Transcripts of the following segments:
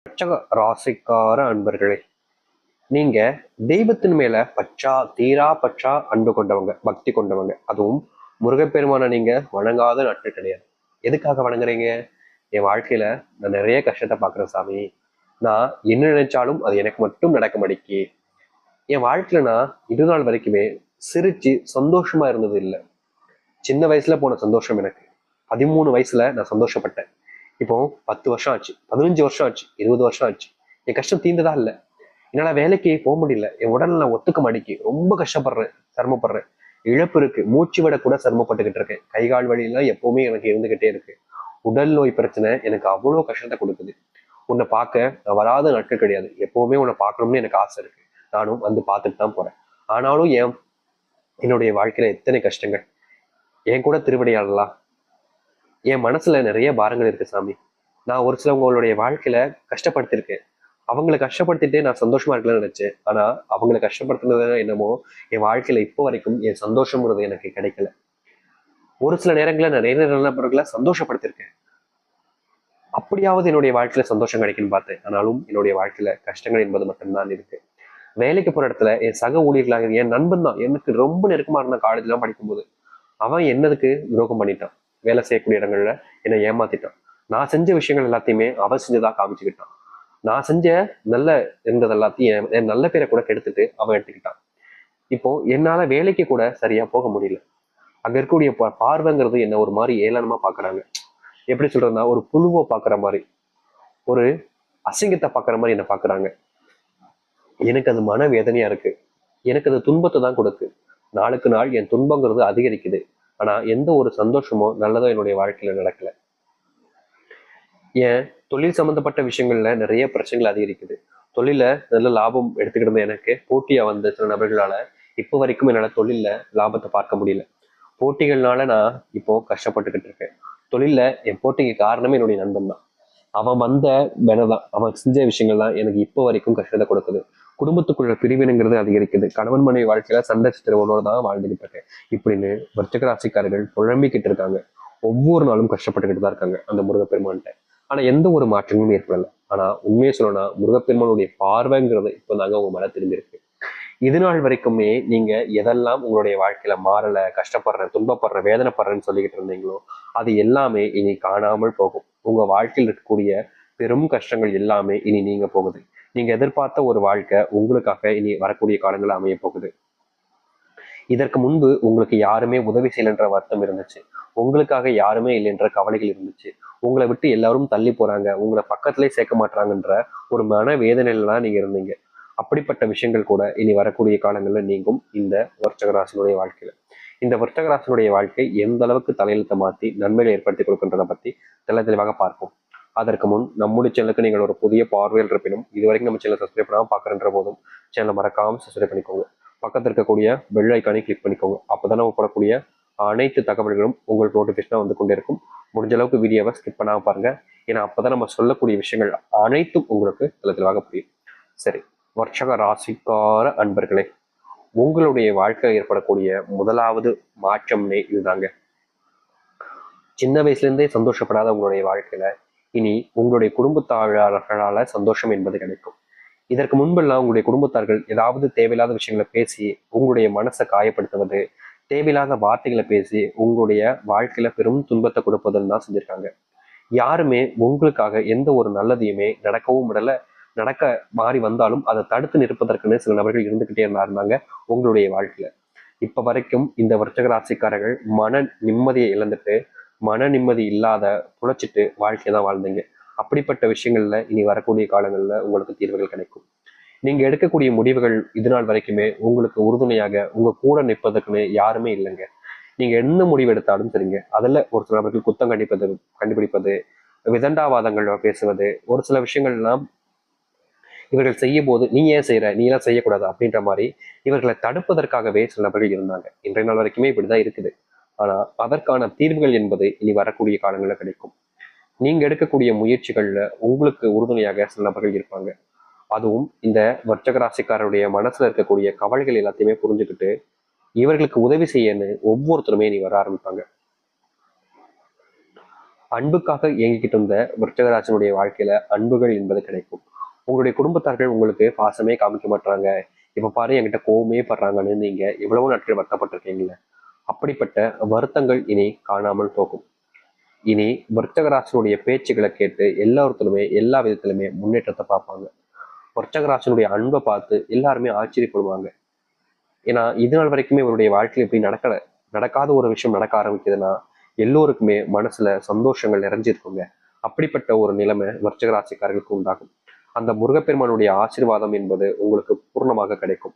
விருச்சக ராசிக்கார அன்பர்களே, நீங்க தெய்வத்தின் மேல தீரா பற்றா அன்பு கொண்டவங்க, பக்தி கொண்டவங்க. அதுவும் முருகப்பெருமான நீங்க வணங்காத நாட்கள் கிடையாது. எதுக்காக வணங்குறீங்க? என் வாழ்க்கையில நான் நிறைய கஷ்டத்தை பாக்குறேன் சாமி. நான் என்ன நினைச்சாலும் அது எனக்கு மட்டும் நடக்க மாட்டேங்கி. என் வாழ்க்கையில நான் இது நாள் வரைக்குமே சிரிச்சு சந்தோஷமா இருந்தது இல்லை. சின்ன வயசுல போன சந்தோஷம் எனக்கு 13 வயசுல நான் சந்தோஷப்பட்டேன். இப்போ 10 வருஷம் ஆச்சு, 15 வருஷம் ஆச்சு, 20 வருஷம் ஆச்சு. என் கஷ்டம் தீர்ந்ததா இல்லை. என்னால வேலைக்கு போக முடியல. என் உடல் நான் ஒத்துக்க மாட்டேங்கி ரொம்ப கஷ்டப்படுறேன், சிரமப்படுறேன். இழப்பு இருக்கு, மூச்சு விட கூட சிரமப்பட்டுக்கிட்டு இருக்கேன். கை கால் வலியெல்லாம் எப்பவுமே எனக்கு இருந்துகிட்டே இருக்கு. உடல் நோய் பிரச்சனை எனக்கு அவ்வளவு கஷ்டத்தை கொடுக்குது. உன்னை பார்க்க நான் வராத நாட்கள் கிடையாது. எப்பவுமே உன்னை பார்க்கணும்னு எனக்கு ஆசை இருக்கு. நானும் வந்து பார்த்துட்டு தான் போறேன். ஆனாலும் என்னுடைய வாழ்க்கையில எத்தனை கஷ்டங்கள். என் கூட திருவிடையாடலாம். என் மனசுல நிறைய பாரங்கள் இருக்கு சாமி. நான் ஒரு சிலவங்களுடைய வாழ்க்கையில கஷ்டப்படுத்திருக்கேன். அவங்களை கஷ்டப்படுத்திட்டு நான் சந்தோஷமா இருக்கலாம்னு நினைச்சேன். ஆனா அவங்களை கஷ்டப்படுத்துனது என்னமோ என் வாழ்க்கையில இப்போ வரைக்கும் என் சந்தோஷம்ங்கிறது எனக்கு கிடைக்கல. ஒரு சில நேரங்களில் நான் நிறைய நபர்களை சந்தோஷப்படுத்திருக்கேன். அப்படியாவது என்னுடைய வாழ்க்கையில சந்தோஷம் கிடைக்குன்னு பார்த்தேன். ஆனாலும் என்னுடைய வாழ்க்கையில கஷ்டங்கள் என்பது மட்டும்தான் இருக்கு. வேலைக்கு போற இடத்துல என் சக ஊழியர்களாக என் நண்பன் தான் எனக்கு ரொம்ப நெருக்கமா இருந்தான். காலேஜ்லாம் படிக்கும்போது அவன் என்னதுக்கு துரோகம் பண்ணிட்டான். வேலை செய்யக்கூடிய இடங்கள்ல என்னை ஏமாத்திட்டான். நான் செஞ்ச விஷயங்கள் எல்லாத்தையுமே அவன் செஞ்சதா காமிச்சுக்கிட்டான். நான் செஞ்ச நல்ல இருந்தது எல்லாத்தையும் என் நல்ல பேரை கூட கெடுத்துட்டு அவன் எடுத்துக்கிட்டான். இப்போ என்னால வேலைக்கு கூட சரியா போக முடியல. அங்க இருக்கக்கூடிய பார்வைங்கிறது என்ன ஒரு மாதிரி ஏளனமா பாக்குறாங்க. எப்படி சொல்றதுன்னா, ஒரு புழுவை பாக்குற மாதிரி, ஒரு அசிங்கத்தை பாக்குற மாதிரி என்ன பாக்குறாங்க. எனக்கு அது மன வேதனையா இருக்கு. எனக்கு அது துன்பத்தை தான் கொடுக்கு. நாளுக்கு நாள் என் துன்பங்கிறது அதிகரிக்குது. ஆனா எந்த ஒரு சந்தோஷமோ நல்லதோ என்னுடைய வாழ்க்கையில நடக்கல. ஏன் தொழில் சம்பந்தப்பட்ட விஷயங்கள்ல நிறைய பிரச்சனைகள் அதிகரிக்குது. தொழில நல்ல லாபம் எடுத்துக்கிட்டு எனக்கு போட்டியா வந்த சில நபர்களால இப்போ வரைக்கும் என்னால தொழில்ல லாபத்தை பார்க்க முடியல. போட்டிகள்னால நான் இப்போ கஷ்டப்பட்டுக்கிட்டு இருக்கேன். தொழில்ல என் போட்டிக்கு காரணமே என்னுடைய நண்பன் தான். அவன் வந்த தான், அவன் செஞ்ச விஷயங்கள் தான் எனக்கு இப்போ வரைக்கும் கஷ்டத்தை கொடுக்குது. குடும்பத்துக்குள்ள பிரிவினைங்கிறது அதிகரிக்குது. கணவன் மனைவி வாழ்க்கையில சண்டை சித்திரவனோட தான் வாழ்ந்துகிட்டு இருக்கேன் இப்படின்னு விருச்சிக ராசிக்காரர்கள் புழம்பிக்கிட்டு இருக்காங்க. ஒவ்வொரு நாளும் கஷ்டப்பட்டுக்கிட்டு தான் இருக்காங்க அந்த முருகப்பெருமான்கிட்ட. ஆனா எந்த ஒரு மாற்றமும் ஏற்படல. ஆனா உண்மையை சொல்லணும்னா முருகப்பெருமானுடைய பார்வைங்கிறது இப்போ தாங்க உங்க மேல திரும்பி இருக்கு. இது நாள் வரைக்குமே நீங்க எதெல்லாம் உங்களுடைய வாழ்க்கையில மாறல, கஷ்டப்படுறேன், துன்பப்படுறேன், வேதனைப்படுறேன்னு சொல்லிக்கிட்டு இருந்தீங்களோ அது எல்லாமே இனி காணாமல் போகும். உங்க வாழ்க்கையில் இருக்கக்கூடிய பெரும் கஷ்டங்கள் எல்லாமே இனி நீங்க போகுது. நீங்க எதிர்பார்த்த ஒரு வாழ்க்கை உங்களுக்காக இனி வரக்கூடிய காலங்கள் அமைய போகுது. இதற்கு முன்பு உங்களுக்கு யாருமே உதவி செய்யலைன்ற வருத்தம் இருந்துச்சு. உங்களுக்காக யாருமே இல்லைன்ற கவலைகள் இருந்துச்சு. உங்களை விட்டு எல்லாரும் தள்ளி போறாங்க, உங்களை பக்கத்திலே சேர்க்க மாட்டாங்கன்ற ஒரு மன வேதனையில தான் நீங்க இருந்தீங்க. அப்படிப்பட்ட விஷயங்கள் கூட இனி வரக்கூடிய காலங்கள்ல நீங்கும் இந்த விருச்சிக வாழ்க்கையில. இந்த விருச்சிக வாழ்க்கை எந்த அளவுக்கு தலையெழுத்தை மாற்றி நன்மைகளை ஏற்படுத்தி கொடுக்கின்றதை பத்தி தெளிவாக பார்ப்போம். அதற்கு முன் நம்முடைய சேனலுக்கு நீங்கள் ஒரு புதிய பார்வையில் இருப்பினும் இதுவரைக்கும் நம்ம சேனல் சப்ஸ்கிரைப் பண்ணாமல் பார்க்குறன்ற போதும் சேனலை மறக்காமல் சப்ஸ்கிரைப் பண்ணிக்கோங்க. பக்கத்தில் இருக்கக்கூடிய பெல் ஐக்கானை கிளிக் பண்ணிக்கோங்க. அப்போதான் நம்ம போடக்கூடிய அனைத்து தகவல்களும் உங்களுக்கு நோட்டிஃபிகேஷனாக வந்து கொண்டே இருக்கும். முடிஞ்ச அளவுக்கு வீடியோவை ஸ்கிப் பண்ணாமல் பாருங்க. ஏன்னா அப்போதான் நம்ம சொல்லக்கூடிய விஷயங்கள் அனைத்தும் உங்களுக்கு தெளிவாக புரியும். சரி, விருச்சிக ராசிக்கார அன்பர்களே, உங்களுடைய வாழ்க்கையில் ஏற்படக்கூடிய முதலாவது மாற்றம்னே இதுதாங்க. சின்ன வயசுல இருந்தே சந்தோஷப்படாத உங்களுடைய வாழ்க்கையில இனி உங்களுடைய குடும்பத்தார்களால சந்தோஷம் என்பது கிடைக்கும். இதற்கு முன்பெல்லாம் உங்களுடைய குடும்பத்தார்கள் ஏதாவது தேவையில்லாத விஷயங்களை பேசி உங்களுடைய மனசை காயப்படுத்துவது, தேவையில்லாத வார்த்தைகளை பேசி உங்களுடைய வாழ்க்கையில பெரும் துன்பத்தை கொடுப்பதுன்னு தான் செஞ்சிருக்காங்க. யாருமே உங்களுக்காக எந்த ஒரு நல்லதையுமே நடக்கவும் விடல. நடக்க மாறி வந்தாலும் அதை தடுத்து நிற்பதற்குன்னு சில நபர்கள் இருந்துகிட்டே இருந்தாங்க உங்களுடைய வாழ்க்கையில. இப்ப வரைக்கும் இந்த விருச்சிக ராசிக்காரர்கள் மன நிம்மதியை இழந்துட்டு, மன நிம்மதி இல்லாத துளைச்சிட்டு வாழ்க்கையை தான் வாழ்ந்தீங்க. அப்படிப்பட்ட விஷயங்கள்ல இனி வரக்கூடிய காலங்கள்ல உங்களுக்கு தீர்வுகள் கிடைக்கும். நீங்க எடுக்கக்கூடிய முடிவுகள் இது நாள் வரைக்குமே உங்களுக்கு உறுதுணையாக உங்க கூட நிற்பதற்குன்னு யாருமே இல்லைங்க. நீங்க என்ன முடிவு எடுத்தாலும் சரிங்க, அதுல ஒரு சில நபர்கள் குத்தம் கண்டுபிடிப்பது, விதண்டாவாதங்கள் பேசுவது, ஒரு சில விஷயங்கள்லாம் இவர்கள் செய்யும் போது நீ ஏன் செய்யற, நீ எல்லாம் செய்யக்கூடாது அப்படின்ற மாதிரி இவர்களை தடுப்பதற்காகவே சில நபர்கள் இருந்தாங்க. இன்றைய நாள் வரைக்குமே இப்படிதான் இருக்குது. ஆனா அதற்கான தீர்வுகள் என்பது இனி வரக்கூடிய காலங்களில் கிடைக்கும். நீங்க எடுக்கக்கூடிய முயற்சிகள்ல உங்களுக்கு உறுதுணையாக சில நபர்கள் இருப்பாங்க. அதுவும் இந்த விருச்சிக ராசிக்காரருடைய மனசுல இருக்கக்கூடிய கவலைகள் எல்லாத்தையுமே புரிஞ்சுக்கிட்டு இவர்களுக்கு உதவி செய்யன்னு ஒவ்வொருத்தருமே இனி வர ஆரம்பிப்பாங்க. அன்புக்காக இயங்கிக்கிட்டு இருந்த விருச்சகராசினுடைய வாழ்க்கையில அன்புகள் என்பது கிடைக்கும். உங்களுடைய குடும்பத்தார்கள் உங்களுக்கு பாசமே காமிக்க மாட்டாங்க, இப்ப பாரு என்கிட்ட கோவமே படுறாங்கன்னு நீங்க எவ்வளவோ நாட்கள் வருத்தப்பட்டிருக்கீங்களே, அப்படிப்பட்ட வருத்தங்கள் இனி காணாமல் போகும். இனி விருச்சகராசினுடைய பேச்சுகளை கேட்டு எல்லாருத்தலுமே எல்லா விதத்திலுமே முன்னேற்றத்தை பார்ப்பாங்க. விருச்சகராசினுடைய அன்பை பார்த்து எல்லாருமே ஆச்சரியப்படுவாங்க. ஏன்னா இது நாள் வரைக்குமே இவருடைய வாழ்க்கையில் இப்படி நடக்காத ஒரு விஷயம் நடக்க ஆரம்பிக்குதுன்னா எல்லோருக்குமே மனசுல சந்தோஷங்கள் நிறைஞ்சிருக்குங்க. அப்படிப்பட்ட ஒரு நிலைமை விருச்சிக ராசிக்காரர்களுக்கு உண்டாகும். அந்த முருகப்பெருமானுடைய ஆசீர்வாதம் என்பது உங்களுக்கு பூர்ணமாக கிடைக்கும்.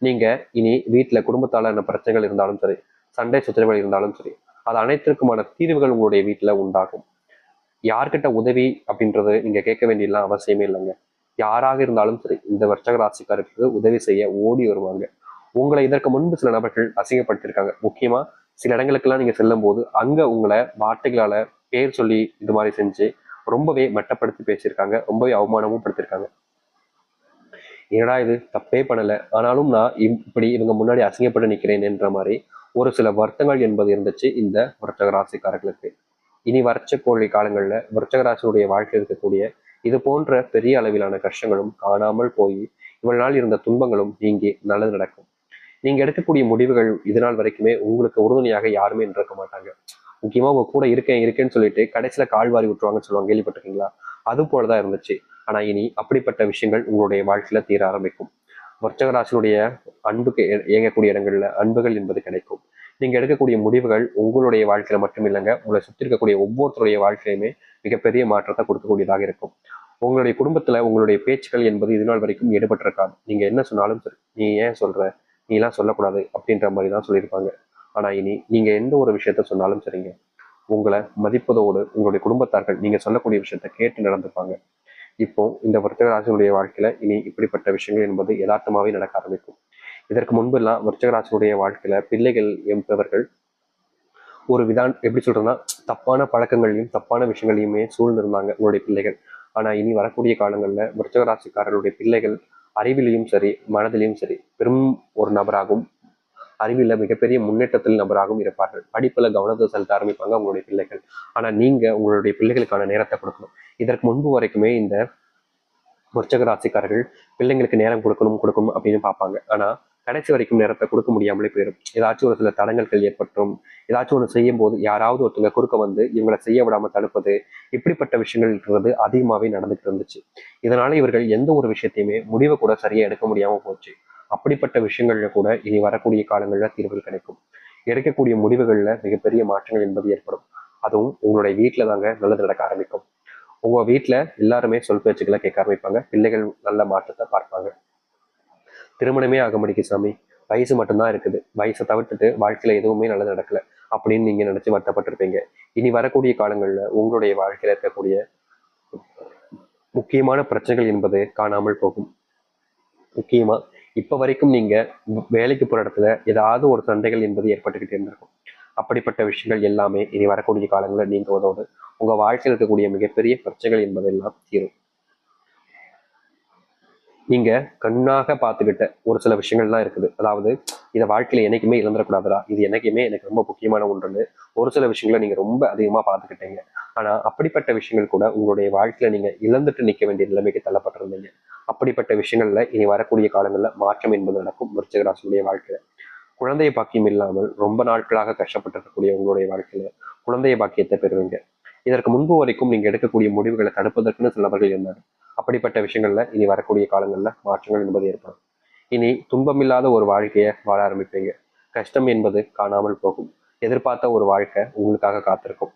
நீங்க இனி வீட்டுல குடும்பத்தால என்ன பிரச்சனைகள் இருந்தாலும் சரி, சண்டை சுத்திரங்கள் இருந்தாலும் சரி, அது அனைத்திற்குமான தீர்வுகள் உங்களுடைய வீட்டுல உண்டாகும். யார்கிட்ட உதவி அப்படின்றது நீங்க கேட்க வேண்டியலாம் அவசியமே இல்லைங்க. யாராக இருந்தாலும் சரி இந்த விருச்சிக ராசிக்காரருக்கு உதவி செய்ய ஓடி வருவாங்க. உங்களை இதற்கு முன்பு சில நபர்கள் அசிங்கப்படுத்திருக்காங்க. முக்கியமா சில இடங்களுக்கெல்லாம் நீங்க செல்லும் போது அங்க உங்களை வார்த்தைகளால பேர் சொல்லி இது மாதிரி செஞ்சு ரொம்பவே மட்டப்படுத்தி பேசியிருக்காங்க, ரொம்பவே அவமானமும் படுத்திருக்காங்க. ஏடா இது தப்பே பண்ணல, ஆனாலும் நான் இப்படி இவங்க முன்னாடி அசிங்கப்பட்டு நிற்கிறேன் என்ற மாதிரி ஒரு சில வருத்தங்கள் என்பது இருந்துச்சு இந்த விருச்சக ராசிக்காரர்களுக்கு. இனி வரக்கூடிய காலங்களில் விருச்சக ராசியுடைய வாழ்க்கை இருக்கக்கூடிய இது போன்ற பெரிய அளவிலான கஷ்டங்களும் காணாமல் போய் இவ்வளவு நாள் இருந்த துன்பங்களும் நீங்கி நல்லது நடக்கும். நீங்க எடுக்கக்கூடிய முடிவுகள் இது நாள் வரைக்குமே உங்களுக்கு உறுதுணையாக யாருமே இருக்க மாட்டாங்க. முக்கியமா உங்க கூட இருக்கேன்னு சொல்லிட்டு கடைசியில கால்வாரி விட்டுருவாங்கன்னு சொல்லுவாங்க, கேள்விப்பட்டிருக்கீங்களா? அது போலதான் இருந்துச்சு. ஆனா இனி அப்படிப்பட்ட விஷயங்கள் உங்களுடைய வாழ்க்கையில தீர ஆரம்பிக்கும். விருச்சிக அன்புக்கு இயங்கக்கூடிய இடங்கள்ல அன்புகள் என்பது கிடைக்கும். நீங்க எடுக்கக்கூடிய முடிவுகள் உங்களுடைய வாழ்க்கையில மட்டும் இல்லைங்க, உங்களை சுற்றி இருக்கக்கூடிய ஒவ்வொருத்தருடைய வாழ்க்கையுமே மிகப்பெரிய மாற்றத்தை கொடுக்கக்கூடியதாக இருக்கும். உங்களுடைய குடும்பத்துல உங்களுடைய பேச்சுக்கள் என்பது இது நாள் வரைக்கும் ஈடுபட்டிருக்காது. நீங்க என்ன சொன்னாலும் சரி, நீ ஏன் சொல்ற, நீ எல்லாம் சொல்லக்கூடாது அப்படின்ற மாதிரி தான் சொல்லியிருப்பாங்க. ஆனா இனி நீங்க எந்த ஒரு விஷயத்த சொன்னாலும் சரிங்க, உங்களை மதிப்பதோடு உங்களுடைய குடும்பத்தார்கள் நீங்க சொல்லக்கூடிய விஷயத்த கேட்டு நடந்துப்பாங்க. இப்போ இந்த விருச்சிக ராசியுடைய வாழ்க்கையில இனி இப்படிப்பட்ட விஷயங்கள் என்பது யதார்த்தமாவே நடக்க ஆரம்பிக்கும். இதற்கு முன்பு எல்லாம் விருச்சிக ராசியுடைய வாழ்க்கையில பிள்ளைகள் என்பவர்கள் ஒரு எப்படி சொல்றதுன்னா தப்பான பழக்கங்களையும் தப்பான விஷயங்களையுமே சூழ்ந்திருந்தாங்க உங்களுடைய பிள்ளைகள். ஆனா இனி வரக்கூடிய காலங்கள்ல விருச்சிக ராசிக்காரர்களுடைய பிள்ளைகள் அறிவிலையும் சரி மனதிலையும் சரி பெரும் ஒரு நபராகவும் அறிவில மிகப்பெரிய முன்னேற்றத்தில் நபராகவும் இருப்பார்கள். படிப்புல கவனத்தை செலுத்த ஆரம்பிப்பாங்க உங்களுடைய பிள்ளைகள். ஆனா நீங்க உங்களுடைய பிள்ளைகளுக்கான நேரத்தை கொடுக்கணும். இதற்கு முன்பு வரைக்குமே இந்த விருச்சிக ராசிக்காரர்கள் பிள்ளைங்களுக்கு நேரம் கொடுக்கணும் அப்படின்னு பார்ப்பாங்க. ஆனா கடைசி வரைக்கும் நேரத்தை கொடுக்க முடியாமலே போயிடும். ஏதாச்சும் ஒரு சில தடங்கல்கள் ஏற்பட்டும், ஏதாச்சும் ஒன்று செய்யும் போது யாராவது ஒருத்தவங்க குறுக்க வந்து இவங்களை செய்ய விடாம தடுப்பது, இப்படிப்பட்ட விஷயங்கள்ன்றது அதிகமாகவே நடந்துட்டு இருந்துச்சு. இதனால இவர்கள் எந்த ஒரு விஷயத்தையுமே முடிவை கூட சரியா எடுக்க முடியாம போச்சு. அப்படிப்பட்ட விஷயங்கள்ல கூட இனி வரக்கூடிய காலங்கள்ல தீர்வுகள் கிடைக்கும். எடுக்கக்கூடிய முடிவுகள்ல மிகப்பெரிய மாற்றங்கள் என்பது ஏற்படும். அதுவும் உங்களுடைய வீட்டுல தாங்க நல்லது நடக்க ஆரம்பிக்கும். உங்க வீட்டுல எல்லாருமே சொல் பேச்சுக்களை கேட்க ஆரம்பிப்பாங்க. பிள்ளைகள் நல்ல மாற்றத்தை பார்ப்பாங்க. திருமணமே ஆக முடியும் சாமி, வயசு மட்டும்தான் இருக்குது, வயசை தவிர்த்துட்டு வாழ்க்கையில எதுவுமே நல்லது நடக்கல அப்படின்னு நீங்க நினைச்சு வருத்தப்பட்டிருப்பீங்க. இனி வரக்கூடிய காலங்கள்ல உங்களுடைய வாழ்க்கையில இருக்கக்கூடிய முக்கியமான பிரச்சனைகள் என்பது காணாமல் போகும். முக்கியமா இப்ப வரைக்கும் நீங்க வேலைக்கு போற இடத்துல ஏதாவது ஒரு சண்டைகள் என்பது ஏற்பட்டுக்கிட்டே இருந்திருக்கும். அப்படிப்பட்ட விஷயங்கள் எல்லாமே இனி வரக்கூடிய காலங்களில் நீங்குவதோடு உங்க வாழ்க்கையில் இருக்கக்கூடிய மிகப்பெரிய பிரச்சனைகள் என்பதெல்லாம் தீரும். நீங்க கண்ணாக பார்த்துக்கிட்ட ஒரு சில விஷயங்கள்லாம் இருக்குது. அதாவது இதை வாழ்க்கையில என்னைக்குமே இழந்துடக்கூடாதுடா, இது என்னைக்குமே எனக்கு ரொம்ப முக்கியமான ஒன்றுன்னு ஒரு சில விஷயங்களை நீங்க ரொம்ப அதிகமா பார்த்துக்கிட்டீங்க. ஆனா அப்படிப்பட்ட விஷயங்கள் கூட உங்களுடைய வாழ்க்கையில நீங்க இழந்துட்டு நிற்க வேண்டிய நிலைமைக்கு தள்ளப்பட்டிருந்தீங்க. அப்படிப்பட்ட விஷயங்கள்ல இனி வரக்கூடிய காலங்கள்ல மாற்றம் என்பது நடக்கும். விருச்சிக ராசியுடைய வாழ்க்கையில குழந்தைய பாக்கியம் இல்லாமல் ரொம்ப நாட்களாக கஷ்டப்பட்டிருக்கக்கூடிய உங்களுடைய வாழ்க்கையில குழந்தைய பாக்கியத்தை பெறுவீங்க. இதற்கு முன்பு வரைக்கும் நீங்க எடுக்கக்கூடிய முடிவுகளை தடுப்பதற்குன்னு சில நபர்கள் இருந்தாங்க. அப்படிப்பட்ட விஷயங்கள்ல இனி வரக்கூடிய காலங்கள்ல மாற்றங்கள் என்பது ஏற்படும். இனி துன்பமில்லாத ஒரு வாழ்க்கையை வாழ ஆரம்பிப்பீங்க. கஷ்டம் என்பது காணாமல் போகும். எதிர்பார்த்த ஒரு வாழ்க்கை உங்களுக்காக காத்திருக்கும்.